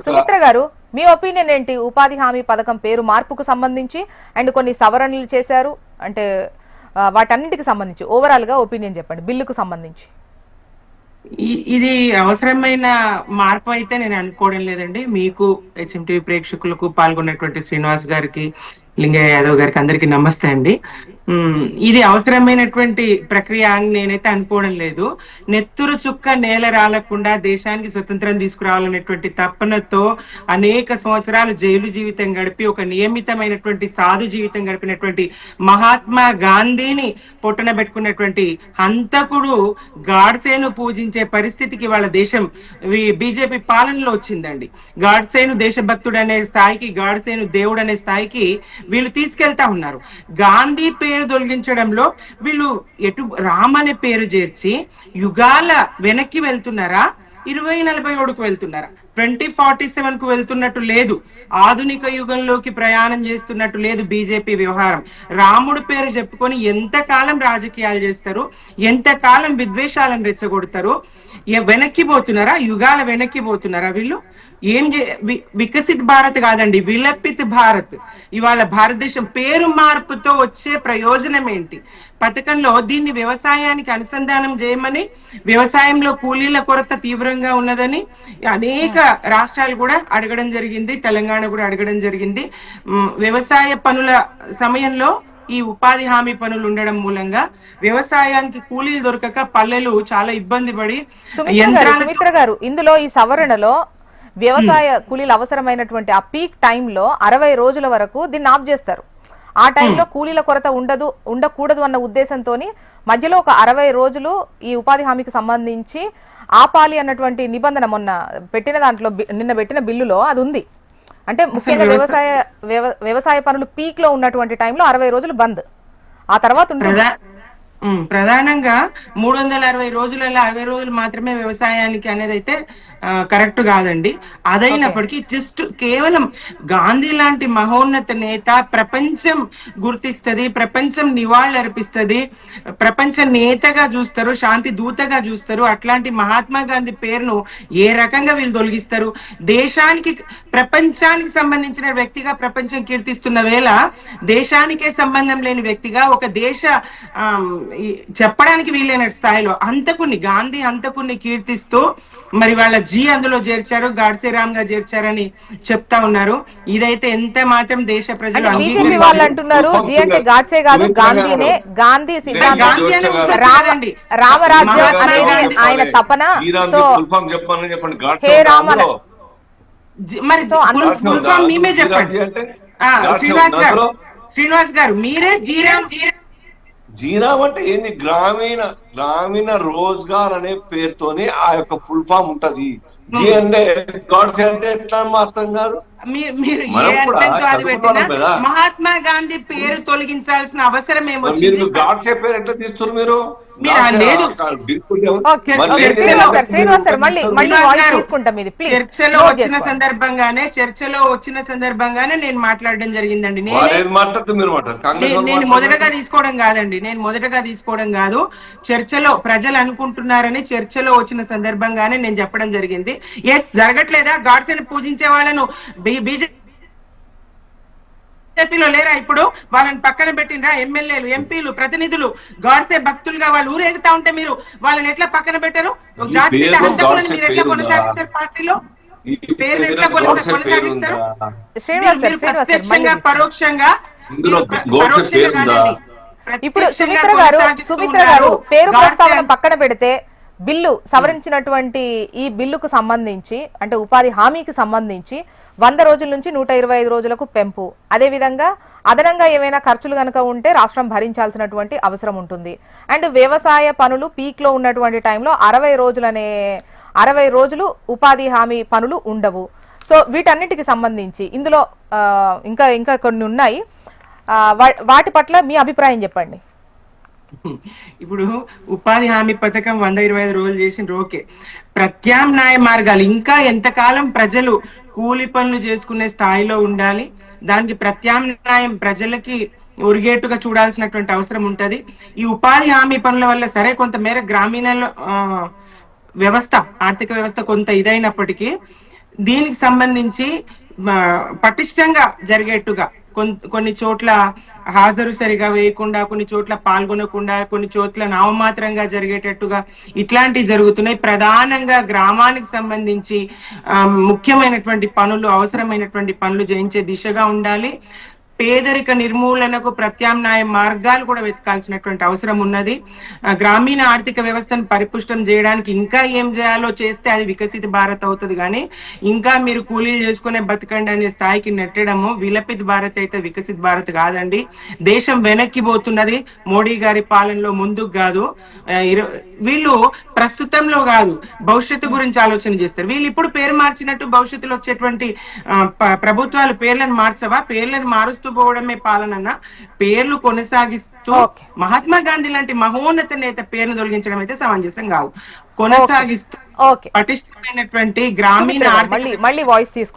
సుమిత్ర గారు, మీ ఒపీనియన్ ఏంటి? ఉపాధి హామీ పథకం పేరు మార్పుకు సంబంధించి అండ్ కొన్ని సవరణలు చేశారు అంటే వాటన్నిటికి సంబంధించి ఓవరాల్ గా ఒపీనియన్ చెప్పండి బిల్లుకు సంబంధించి. ఇది అవసరమైన మార్పు అయితే నేను అనుకోవడం లేదండి. మీకు హెచ్ఎంటీవీ ప్రేక్షకులకు పాల్గొన్నటువంటి శ్రీనివాస్ గారికి, లింగయ్య యాదవ్ గారికి అందరికి నమస్తే అండి. ఇది అవసరమైనటువంటి ప్రక్రియ అని నేనైతే అనుకోవడం లేదు. నెత్తురు చుక్క నేల రాలకుండా దేశానికి స్వతంత్రం తీసుకురావాలనేటువంటి తపనతో అనేక సంవత్సరాలు జైలు జీవితం గడిపి ఒక నియమితమైనటువంటి సాధు జీవితం గడిపినటువంటి మహాత్మా గాంధీని పొట్టన పెట్టుకున్నటువంటి హంతకుడు గాడ్సేను పూజించే పరిస్థితికి వాళ్ళ దేశం బీజేపీ పాలనలో వచ్చిందండి. గాడ్సేను దేశభక్తుడు అనే స్థాయికి, గాడ్సేను దేవుడు అనే స్థాయికి వీళ్ళు తీసుకెళ్తా ఉన్నారు. గాంధీ పేరు తొలగించడంలో వీళ్ళు ఎటు రామ్ అనే పేరు చేర్చి యుగాల వెనక్కి వెళ్తున్నారా, 2047కు వెళ్తున్నారా, 2047కు వెళ్తున్నట్టు లేదు. ఆధునిక యుగంలోకి ప్రయాణం చేస్తున్నట్టు లేదు బీజేపీ వ్యవహారం. రాముడు పేరు చెప్పుకొని ఎంతకాలం రాజకీయాలు చేస్తారు, ఎంతకాలం విద్వేషాలను రెచ్చగొడతారు. వెనక్కి పోతున్నారా, యుగాల వెనక్కి పోతున్నారా వీళ్ళు? వికసిత్ భారత్ కాదండి, విలపిత్ భారత్. ఇవాళ భారతదేశం పేరు మార్పుతో వచ్చే ప్రయోజనం ఏంటి? పథకంలో దీన్ని వ్యవసాయానికి అనుసంధానం చేయమని, వ్యవసాయంలో కూలీల కొరత తీవ్రంగా ఉన్నదని అనేక రాష్ట్రాలు కూడా అడగడం జరిగింది, తెలంగాణ కూడా అడగడం జరిగింది. వ్యవసాయ పనుల సమయంలో ఈ ఉపాధి హామీ పనులు ఉండడం మూలంగా వ్యవసాయానికి కూలీలు దొరకక పల్లెలు చాలా ఇబ్బంది పడి. సుమిత్ర గారు, ఇందులో ఈ సవరణలో వ్యవసాయ కూలీలు అవసరమైనటువంటి ఆ పీక్ టైంలో 60 రోజుల వరకు దీన్ని ఆఫ్ చేస్తారు. ఆ టైంలో కూలీల కొరత ఉండకూడదు అన్న ఉద్దేశంతో మధ్యలో ఒక 60 రోజులు ఈ ఉపాధి హామీకి సంబంధించి ఆపాలి అన్నటువంటి నిబంధన మొన్న పెట్టిన దాంట్లో, నిన్న పెట్టిన బిల్లులో అది ఉంది. అంటే ముఖ్యంగా వ్యవసాయ పనులు పీక్ లో ఉన్నటువంటి టైంలో 60 రోజులు బంద్, ఆ తర్వాత ఉంటుంది. ప్రధానంగా 360 రోజులలో 60 రోజులు మాత్రమే వ్యవసాయానికి అనేది అయితే కరెక్ట్ కాదండి. అదైనప్పటికీ జస్ట్ కేవలం గాంధీ లాంటి మహోన్నత నేత ప్రపంచం గుర్తిస్తుంది, ప్రపంచం నివాళులర్పిస్తుంది, ప్రపంచ నేతగా చూస్తారు, శాంతి దూతగా చూస్తారు. అట్లాంటి మహాత్మా గాంధీ పేరును ఏ రకంగా వీళ్ళు తొలగిస్తారు? దేశానికి, ప్రపంచానికి సంబంధించిన వ్యక్తిగా ప్రపంచం కీర్తిస్తున్న వేళ దేశానికే సంబంధం లేని వ్యక్తిగా, ఒక దేశ చెప్పడానికి వీలైన స్థాయిలో గాంధీ హంతకుని కీర్తిస్తూ మరి వాళ్ళ అందులో చేర్చారు, గాడ్సే రామ్ గా చేర్చారని చెప్తా ఉన్నారు. ఇదైతే ఎంత మాత్రం దేశ ప్రజలు బీజేపీ వాళ్ళు అంటున్నారు జీ అంటే గాడ్సే కాదు, గాంధీనే, గాంధీ సిద్ధాంతం, రామరాజ్యం అనేది ఆయన తపన. సో హే రామ, మరి మేమే చెప్పండి. శ్రీనివాస్ గారు మీరే జీరామ్ అంటే ఏంది? గ్రామీణ రోజ్గార్ అనే పేరుతోనే ఆ యొక్క ఫుల్ ఫామ్ ఉంటది. జీ అంటే గాడ్సే అంటే ఎట్లా అర్థం కాదు. మీరు మహాత్మా గాంధీ పేరు తొలగించాల్సిన అవసరం ఏమో. గాడ్సే పేరు ఎట్లా తీస్తారు మీరు? చర్చలో వచ్చిన సందర్భంగానే నేను మాట్లాడడం జరిగిందండి. నేను మొదటగా తీసుకోవడం కాదు, చర్చలో ప్రజలు అనుకుంటున్నారని చర్చలో వచ్చిన సందర్భంగానే నేను చెప్పడం జరిగింది. ఎస్, జరగట్లేదా? గాడ్సేని పూజించే వాళ్ళను బీజేపీలో లేరా? ఇప్పుడు వాళ్ళని పక్కన పెట్టినరా? ఎమ్మెల్యేలు, ఎంపీలు, ప్రతినిధులు గాడ్సే భక్తులుగా వాళ్ళు ఊరేగుతా ఉంటే మీరు వాళ్ళని ఎట్లా పక్కన పెట్టారు? జాతిపిత హంతకులను మీరు ఎట్లా కొనసాగిస్తారు? పార్టీలో పేరు ఎట్లా కొనసాగిస్తారు? ప్రత్యక్షంగా పరోక్షంగా కాదండి. ఇప్పుడు సుమిత్ర గారు పేరు ప్రస్తావన పక్కన పెడితే బిల్లు సవరించినటువంటి ఈ బిల్లుకు సంబంధించి, అంటే ఉపాధి హామీకి సంబంధించి 100 రోజుల నుంచి 125 రోజులకు పెంపు, అదేవిధంగా అదనంగా ఏమైనా ఖర్చులు కనుక ఉంటే రాష్ట్రం భరించాల్సినటువంటి అవసరం ఉంటుంది. అండ్ వ్యవసాయ పనులు పీక్ లో ఉన్నటువంటి టైంలో 60 రోజులు ఉపాధి హామీ పనులు ఉండవు. సో వీటన్నిటికి సంబంధించి ఇందులో ఇంకా కొన్ని ఉన్నాయి, వాటి పట్ల మీ అభిప్రాయం చెప్పండి. ఇప్పుడు ఉపాధి హామీ పథకం 125 రోజులు చేసిన ఓకే, ప్రత్యామ్నాయ మార్గాలు ఇంకా ఎంతకాలం ప్రజలు కూలి పనులు చేసుకునే స్థాయిలో ఉండాలి, దానికి ప్రత్యామ్నాయం ప్రజలకి ఒరిగేట్టుగా చూడాల్సినటువంటి అవసరం ఉంటది. ఈ ఉపాధి హామీ పనుల వల్ల సరే కొంతమేర గ్రామీణ వ్యవస్థ, ఆర్థిక వ్యవస్థ కొంత ఇదైనప్పటికీ దీనికి సంబంధించి పటిష్టంగా జరిగేట్టుగా కొన్ని చోట్ల హాజరు సరిగా వేయకుండా, కొన్ని చోట్ల పాల్గొనకుండా, కొన్ని చోట్ల నామమాత్రంగా జరిగేటట్టుగా ఇట్లాంటివి జరుగుతున్నాయి. ప్రధానంగా గ్రామానికి సంబంధించి ముఖ్యమైనటువంటి పనులు, అవసరమైనటువంటి పనులు చేయించే దిశగా ఉండాలి. పేదరిక నిర్మూలనకు ప్రత్యామ్నాయ మార్గాలు కూడా వెతకాల్సినటువంటి అవసరం ఉన్నది. గ్రామీణ ఆర్థిక వ్యవస్థను పరిపుష్టం చేయడానికి ఇంకా ఏం చేయాలో చేస్తే అది వికసిత భారత్ అవుతుంది. కానీ ఇంకా మీరు కూలీలు చేసుకునే బతకండి అనే స్థాయికి నెట్టడము విలపిత భారత్ అయితే వికసిత భారత్ కాదండి. దేశం వెనక్కి పోతున్నది. మోడీ గారి పాలనలో ముందుకు కాదు. వీళ్ళు ప్రస్తుతంలో కాదు, భవిష్యత్తు గురించి ఆలోచన చేస్తారు. వీళ్ళు ఇప్పుడు పేరు మార్చినట్టు భవిష్యత్తులో వచ్చేటువంటి ప్రభుత్వాలు పేర్లను మార్చవా? పేర్లను మారుస్తూ పోవడమే పాలన. పేర్లు కొనసాగిస్తూ మహాత్మా గాంధీ లాంటి మహోన్నత నేత పేరును తొలగించడం అయితే సమంజసం కాదు. కొనసాగిస్తూ పటిష్టమైనటువంటి గ్రామీణ మళ్ళీ వాయిస్ తీసుకు